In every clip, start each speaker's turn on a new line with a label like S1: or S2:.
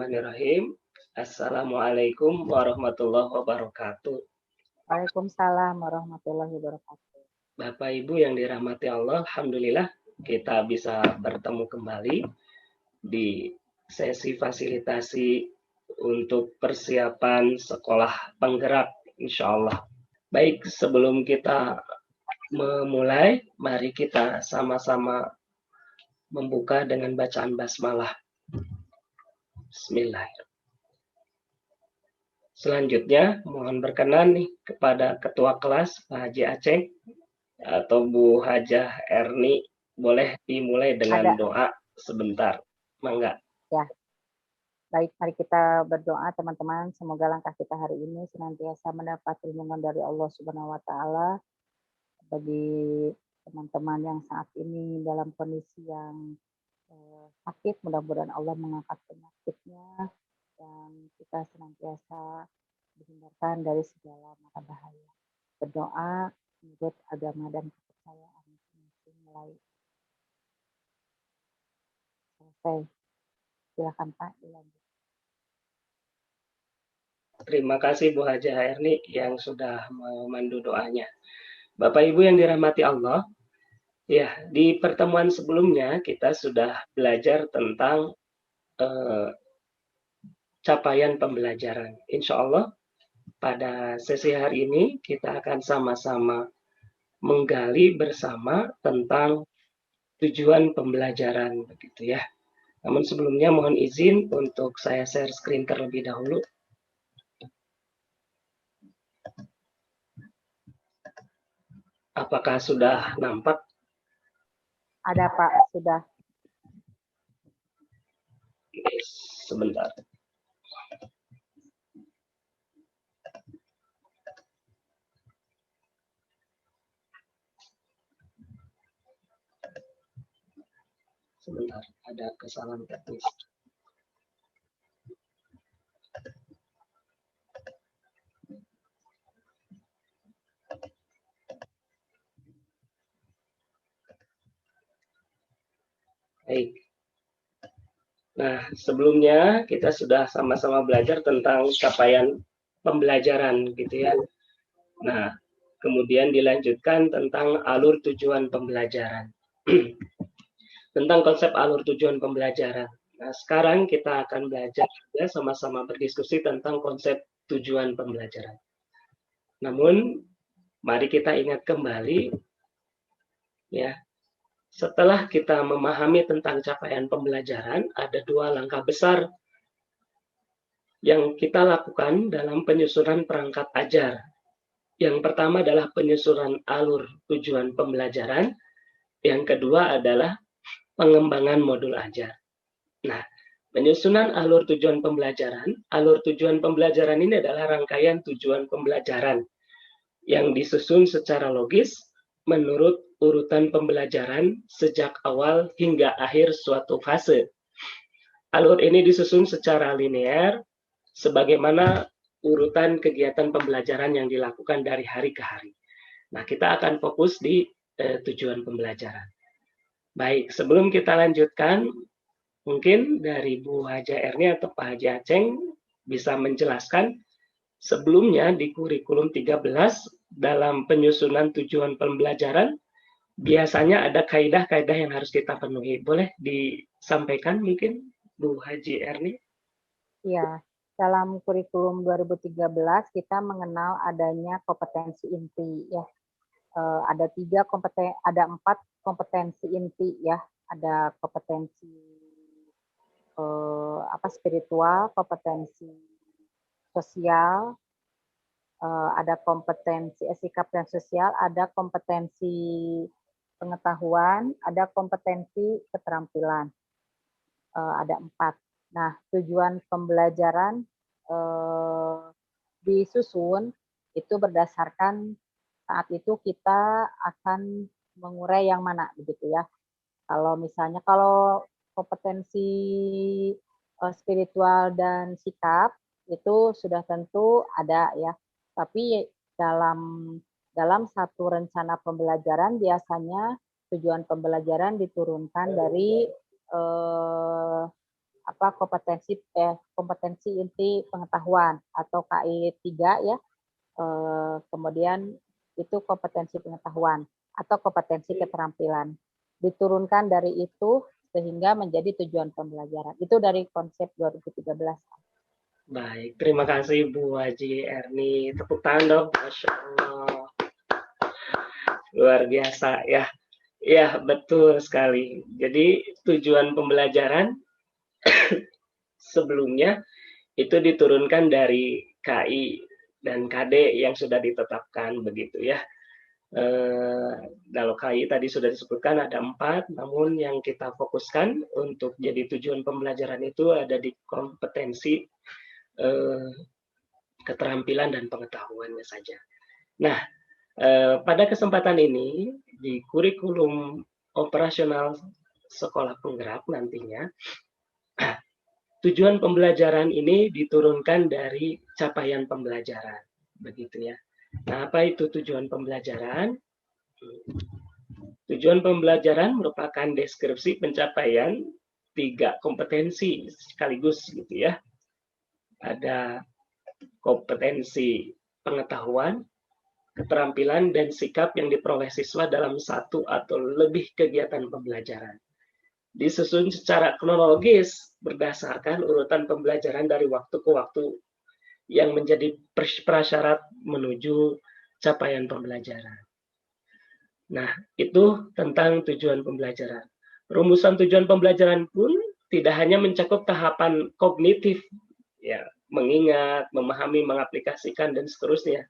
S1: Bismillahirrahmanirrahim. Assalamualaikum warahmatullahi wabarakatuh.
S2: Waalaikumsalam warahmatullahi wabarakatuh.
S1: Bapak Ibu yang dirahmati Allah, Alhamdulillah kita bisa bertemu kembali di sesi fasilitasi untuk persiapan sekolah penggerak, insya Allah. Baik, sebelum kita memulai, mari kita sama-sama membuka dengan bacaan basmalah. Bismillahirrahmanirrahim. Selanjutnya, mohon berkenan nih kepada Ketua Kelas Pak Haji Aceh atau Bu Hajah Erni, boleh dimulai dengan doa sebentar. Mangga.
S2: Ya, baik, mari kita berdoa teman-teman. Semoga langkah kita hari ini senantiasa mendapat perlindungan dari Allah Subhanahu Wa Taala. Bagi teman-teman yang saat ini dalam kondisi yang sakit, mudah-mudahan Allah mengangkat penyakitnya dan kita senantiasa dihindarkan dari segala mara bahaya. Berdoa menurut agama dan kepercayaan masing-masing mulai selesai. Silakan Pak, dilanjut.
S1: Terima kasih Bu Hajah Erni yang sudah memandu doanya. Bapak Ibu yang dirahmati Allah, ya di pertemuan sebelumnya kita sudah belajar tentang capaian pembelajaran. Insya Allah pada sesi hari ini kita akan sama-sama menggali bersama tentang tujuan pembelajaran, begitu ya. Namun sebelumnya mohon izin untuk saya share screen terlebih dahulu. Apakah sudah nampak?
S2: Ada Pak, sudah.
S1: Sebentar. Sebentar, ada kesalahan teknis. Baik. Nah, sebelumnya kita sudah sama-sama belajar tentang capaian pembelajaran, gitu ya. Nah, kemudian dilanjutkan tentang alur tujuan pembelajaran. Tentang konsep alur tujuan pembelajaran. Nah, sekarang kita akan belajar juga sama-sama berdiskusi tentang konsep tujuan pembelajaran. Namun, mari kita ingat kembali, ya, setelah kita memahami tentang capaian pembelajaran, ada dua langkah besar yang kita lakukan dalam penyusunan perangkat ajar. Yang pertama adalah penyusunan alur tujuan pembelajaran, yang kedua adalah pengembangan modul ajar. Nah, penyusunan alur tujuan pembelajaran ini adalah rangkaian tujuan pembelajaran yang disusun secara logis menurut urutan pembelajaran sejak awal hingga akhir suatu fase. Alur ini disusun secara linear sebagaimana urutan kegiatan pembelajaran yang dilakukan dari hari ke hari. Nah, kita akan fokus di tujuan pembelajaran. Baik, sebelum kita lanjutkan, mungkin dari Bu Hajah Erni atau Pak Haji Aceh bisa menjelaskan sebelumnya di kurikulum 13 dalam penyusunan tujuan pembelajaran biasanya ada kaidah-kaidah yang harus kita penuhi. Boleh disampaikan mungkin Bu Haji Erni?
S2: Iya, dalam kurikulum 2013 kita mengenal adanya kompetensi inti ya. Ada 4 kompetensi inti ya. Ada kompetensi spiritual, kompetensi sosial, ada kompetensi sikap dan sosial, ada kompetensi pengetahuan, ada kompetensi keterampilan. Ada 4. Nah, tujuan pembelajaran disusun itu berdasarkan saat itu kita akan mengurai yang mana, begitu ya. Kalau misalnya kompetensi spiritual dan sikap itu sudah tentu ada ya. Tapi dalam satu rencana pembelajaran biasanya tujuan pembelajaran diturunkan dari kompetensi inti pengetahuan atau KI 3 ya. Kemudian itu kompetensi pengetahuan atau kompetensi keterampilan. Diturunkan dari itu sehingga menjadi tujuan pembelajaran. Itu dari konsep 2013.
S1: Baik, terima kasih Bu Haji Erni. Tepuk tangan dong, Masya Allah. Luar biasa ya. Ya, betul sekali. Jadi tujuan pembelajaran sebelumnya itu diturunkan dari KI dan KD yang sudah ditetapkan begitu ya. Kalau KI tadi sudah disebutkan ada 4, namun yang kita fokuskan untuk jadi tujuan pembelajaran itu ada di kompetensi, keterampilan dan pengetahuannya saja. Nah, pada kesempatan ini di kurikulum operasional sekolah penggerak nantinya tujuan pembelajaran ini diturunkan dari capaian pembelajaran, begitu ya. Nah, apa itu tujuan pembelajaran? Tujuan pembelajaran merupakan deskripsi pencapaian 3 kompetensi sekaligus, gitu ya. Ada kompetensi pengetahuan, keterampilan, dan sikap yang diperoleh siswa dalam satu atau lebih kegiatan pembelajaran. Disusun secara kronologis berdasarkan urutan pembelajaran dari waktu ke waktu yang menjadi prasyarat menuju capaian pembelajaran. Nah, itu tentang tujuan pembelajaran. Rumusan tujuan pembelajaran pun tidak hanya mencakup tahapan kognitif, ya, mengingat, memahami, mengaplikasikan, dan seterusnya.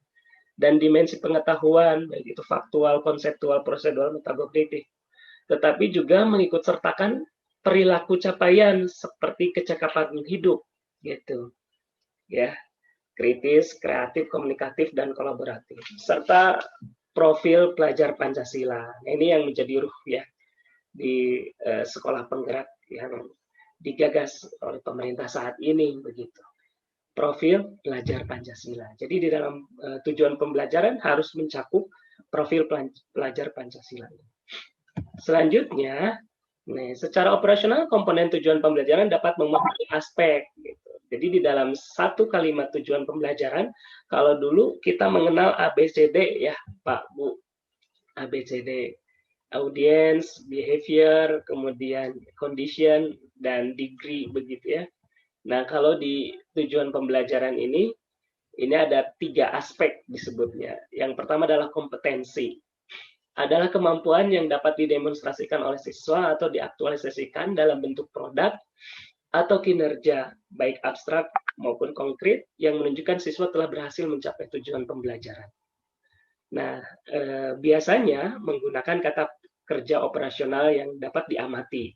S1: Dan dimensi pengetahuan, baik itu faktual, konseptual, prosedural, metagognitif. Tetapi juga mengikut sertakan perilaku capaian seperti kecakapan hidup, gitu, ya, kritis, kreatif, komunikatif, dan kolaboratif, serta profil pelajar Pancasila. Nah, ini yang menjadi ruh ya di sekolah penggerak yang digagas oleh pemerintah saat ini, begitu. Profil pelajar Pancasila. Jadi di dalam tujuan pembelajaran harus mencakup profil pelajar Pancasila. Selanjutnya, secara operasional komponen tujuan pembelajaran dapat memenuhi aspek. Gitu. Jadi di dalam satu kalimat tujuan pembelajaran, kalau dulu kita mengenal ABCD ya Pak Bu, ABCD, audience, behavior, kemudian condition, dan degree begitu ya. Nah kalau di tujuan pembelajaran ini ada 3 aspek disebutnya. Yang pertama adalah kompetensi. Adalah kemampuan yang dapat didemonstrasikan oleh siswa atau diaktualisasikan dalam bentuk produk atau kinerja, baik abstrak maupun konkret, yang menunjukkan siswa telah berhasil mencapai tujuan pembelajaran. Nah, biasanya menggunakan kata kerja operasional yang dapat diamati,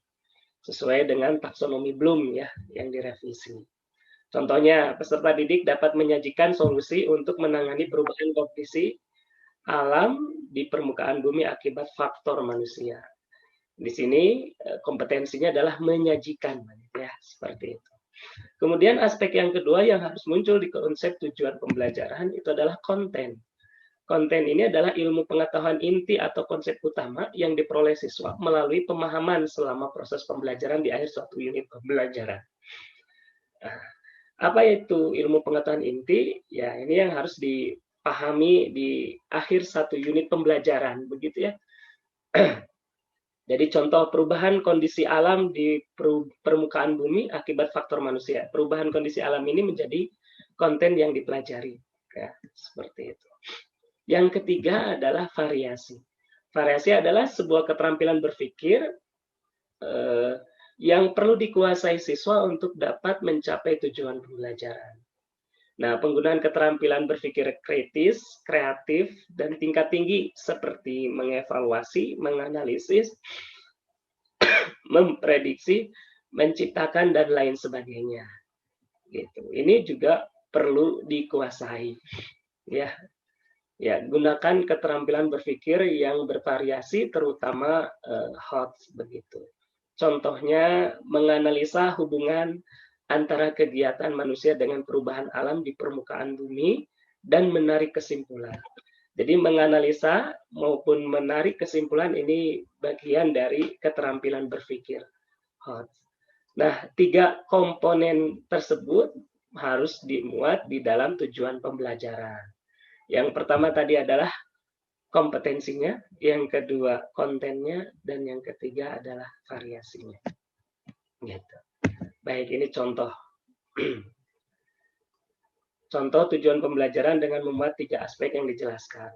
S1: sesuai dengan taksonomi Bloom ya, yang direvisi. Contohnya, peserta didik dapat menyajikan solusi untuk menangani perubahan kondisi alam di permukaan bumi akibat faktor manusia. Di sini kompetensinya adalah menyajikan, ya seperti itu. Kemudian aspek yang kedua yang harus muncul di konsep tujuan pembelajaran itu adalah konten. Konten ini adalah ilmu pengetahuan inti atau konsep utama yang diperoleh siswa melalui pemahaman selama proses pembelajaran di akhir suatu unit pembelajaran. Apa itu ilmu pengetahuan inti? Ya, ini yang harus dipahami di akhir satu unit pembelajaran, begitu ya. Jadi contoh perubahan kondisi alam di permukaan bumi akibat faktor manusia. Perubahan kondisi alam ini menjadi konten yang dipelajari. Ya, seperti itu. Yang ketiga adalah variasi. Variasi adalah sebuah keterampilan berpikir yang perlu dikuasai siswa untuk dapat mencapai tujuan pembelajaran. Nah, penggunaan keterampilan berpikir kritis, kreatif, dan tingkat tinggi seperti mengevaluasi, menganalisis, memprediksi, menciptakan, dan lain sebagainya. Gitu. Ini juga perlu dikuasai. Ya, gunakan keterampilan berpikir yang bervariasi, terutama HOT begitu. Contohnya, menganalisa hubungan antara kegiatan manusia dengan perubahan alam di permukaan bumi dan menarik kesimpulan. Jadi menganalisa maupun menarik kesimpulan ini bagian dari keterampilan berpikir HOT. Nah, 3 komponen tersebut harus dimuat di dalam tujuan pembelajaran. Yang pertama tadi adalah kompetensinya, yang kedua kontennya, dan yang ketiga adalah variasinya. Gitu. Baik, ini contoh. Contoh tujuan pembelajaran dengan memuat 3 aspek yang dijelaskan.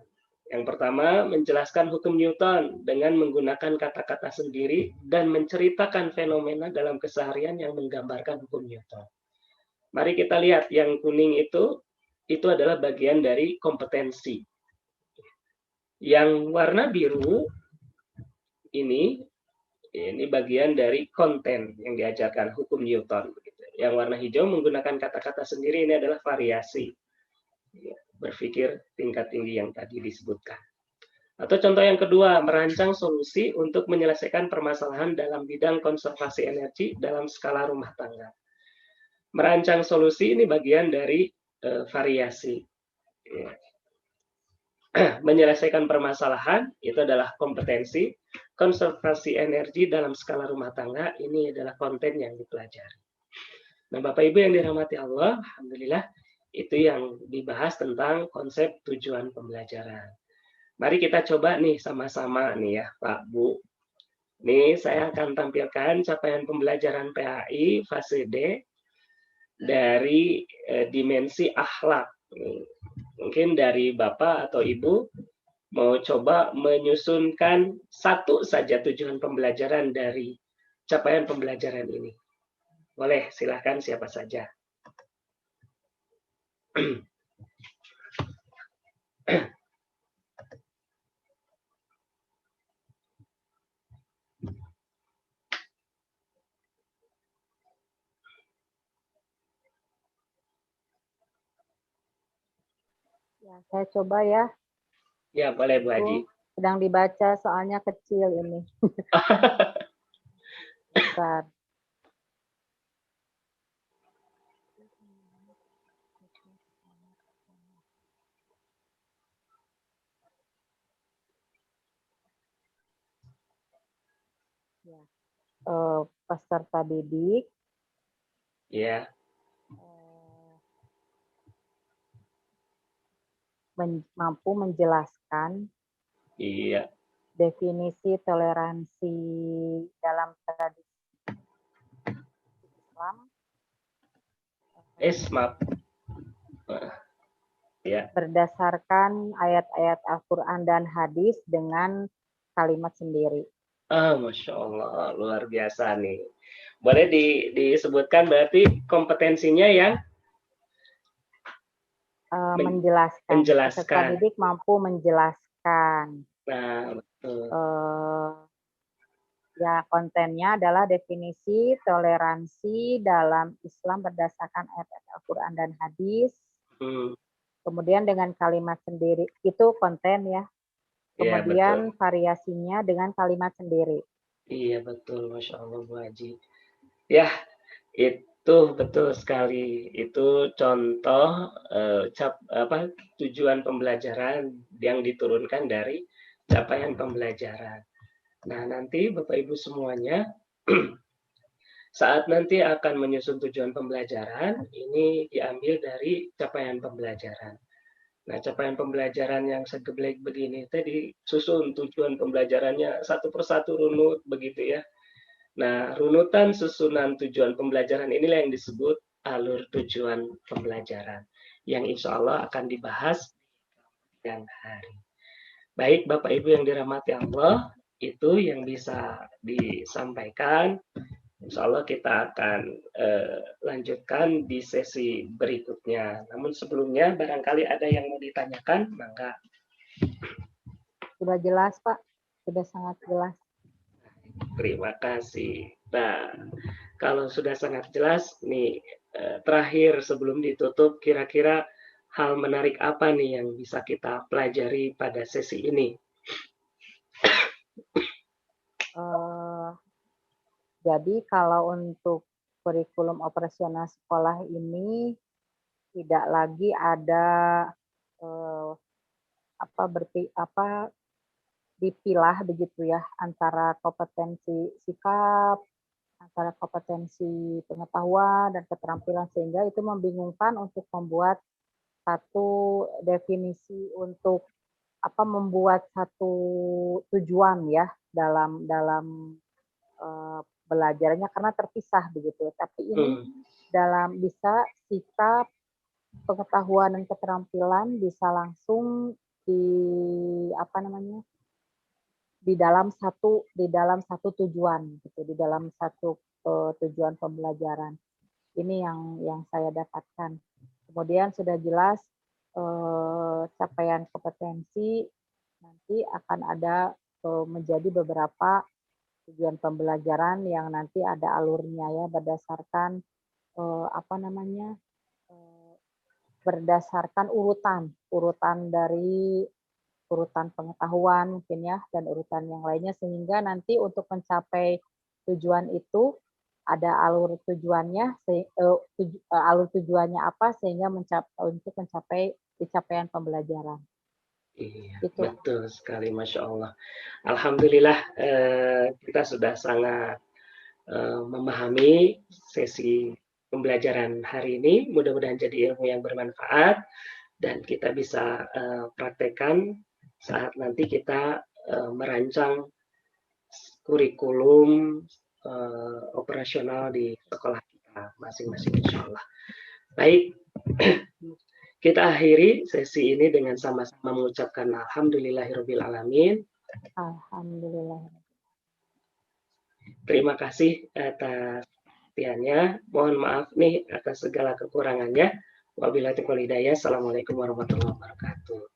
S1: Yang pertama, menjelaskan hukum Newton dengan menggunakan kata-kata sendiri dan menceritakan fenomena dalam keseharian yang menggambarkan hukum Newton. Mari kita lihat yang kuning itu adalah bagian dari kompetensi. Yang warna biru ini bagian dari konten yang diajarkan hukum Newton. Yang warna hijau menggunakan kata-kata sendiri, ini adalah variasi. Berpikir tingkat tinggi yang tadi disebutkan. Atau contoh yang kedua, merancang solusi untuk menyelesaikan permasalahan dalam bidang konservasi energi dalam skala rumah tangga. Merancang solusi ini bagian dari variasi. Menyelesaikan permasalahan itu adalah kompetensi, konservasi energi dalam skala rumah tangga ini adalah konten yang dipelajari. Nah, Bapak Ibu yang dirahmati Allah, alhamdulillah itu yang dibahas tentang konsep tujuan pembelajaran. Mari kita coba nih sama-sama nih ya, Pak Bu. Nih saya akan tampilkan capaian pembelajaran PAI fase D dari dimensi akhlak. Mungkin dari Bapak atau Ibu mau coba menyusunkan satu saja tujuan pembelajaran dari capaian pembelajaran ini. Boleh, silahkan siapa saja.
S2: Ya, saya coba ya.
S1: Ya, boleh Bu Haji.
S2: Sedang dibaca soalnya kecil ini. Bentar. Ya. Peserta didik.
S1: Ya.
S2: Mampu menjelaskan.
S1: Iya.
S2: Definisi toleransi dalam tradisi Islam.
S1: Maaf. Ya.
S2: Berdasarkan ayat-ayat Al-Quran dan hadis dengan kalimat sendiri.
S1: Masya Allah, luar biasa nih. Boleh disebutkan berarti kompetensinya yang
S2: menjelaskan. Peserta didik mampu menjelaskan.
S1: Nah, betul.
S2: Ya, kontennya adalah definisi toleransi dalam Islam berdasarkan ayat-ayat Al-Quran dan hadis. Kemudian dengan kalimat sendiri, itu konten ya. Kemudian ya, variasinya dengan kalimat sendiri.
S1: Iya, betul. Masya Allah, Bu Haji. Ya, itu betul sekali. Itu contoh tujuan pembelajaran yang diturunkan dari capaian pembelajaran. Nah, nanti Bapak Ibu semuanya saat nanti akan menyusun tujuan pembelajaran, ini diambil dari capaian pembelajaran. Nah, capaian pembelajaran yang segeblek begini tadi susun tujuan pembelajarannya satu persatu runut begitu ya. Nah, runutan susunan tujuan pembelajaran inilah yang disebut alur tujuan pembelajaran yang insya Allah akan dibahas yang hari. Baik, Bapak Ibu yang dirahmati Allah, itu yang bisa disampaikan. Insya Allah kita akan lanjutkan di sesi berikutnya. Namun sebelumnya, barangkali ada yang mau ditanyakan, maka.
S2: Sudah jelas, Pak. Sudah sangat jelas.
S1: Terima kasih. Nah, kalau sudah sangat jelas, nih terakhir sebelum ditutup, kira-kira hal menarik apa nih yang bisa kita pelajari pada sesi ini?
S2: Jadi kalau untuk kurikulum operasional sekolah ini tidak lagi ada dipilah begitu ya antara kompetensi sikap, antara kompetensi pengetahuan dan keterampilan, sehingga itu membingungkan untuk membuat satu definisi untuk membuat satu tujuan ya dalam dalam belajarnya, karena terpisah begitu. Tapi ini dalam bisa sikap, pengetahuan dan keterampilan bisa langsung di dalam satu tujuan gitu, di dalam satu tujuan pembelajaran. Ini yang saya dapatkan. Kemudian sudah jelas capaian kompetensi nanti akan ada menjadi beberapa tujuan pembelajaran yang nanti ada alurnya ya, berdasarkan berdasarkan urutan dari urutan pengetahuan mungkin ya, dan urutan yang lainnya, sehingga nanti untuk mencapai tujuan itu ada alur tujuannya, alur tujuannya apa sehingga untuk mencapai capaian pembelajaran.
S1: Iya, betul sekali, Masya Allah. Alhamdulillah kita sudah sangat memahami sesi pembelajaran hari ini. Mudah-mudahan jadi ilmu yang bermanfaat dan kita bisa praktekkan saat nanti kita merancang kurikulum operasional di sekolah kita masing-masing, insya Allah. Baik, kita akhiri sesi ini dengan sama-sama mengucapkan alhamdulillahirobbilalamin.
S2: Alhamdulillah.
S1: Terima kasih atas perhatiannya. Mohon maaf nih atas segala kekurangannya. Wabillahi taufiq wal hidayah. Assalamualaikum warahmatullahi wabarakatuh.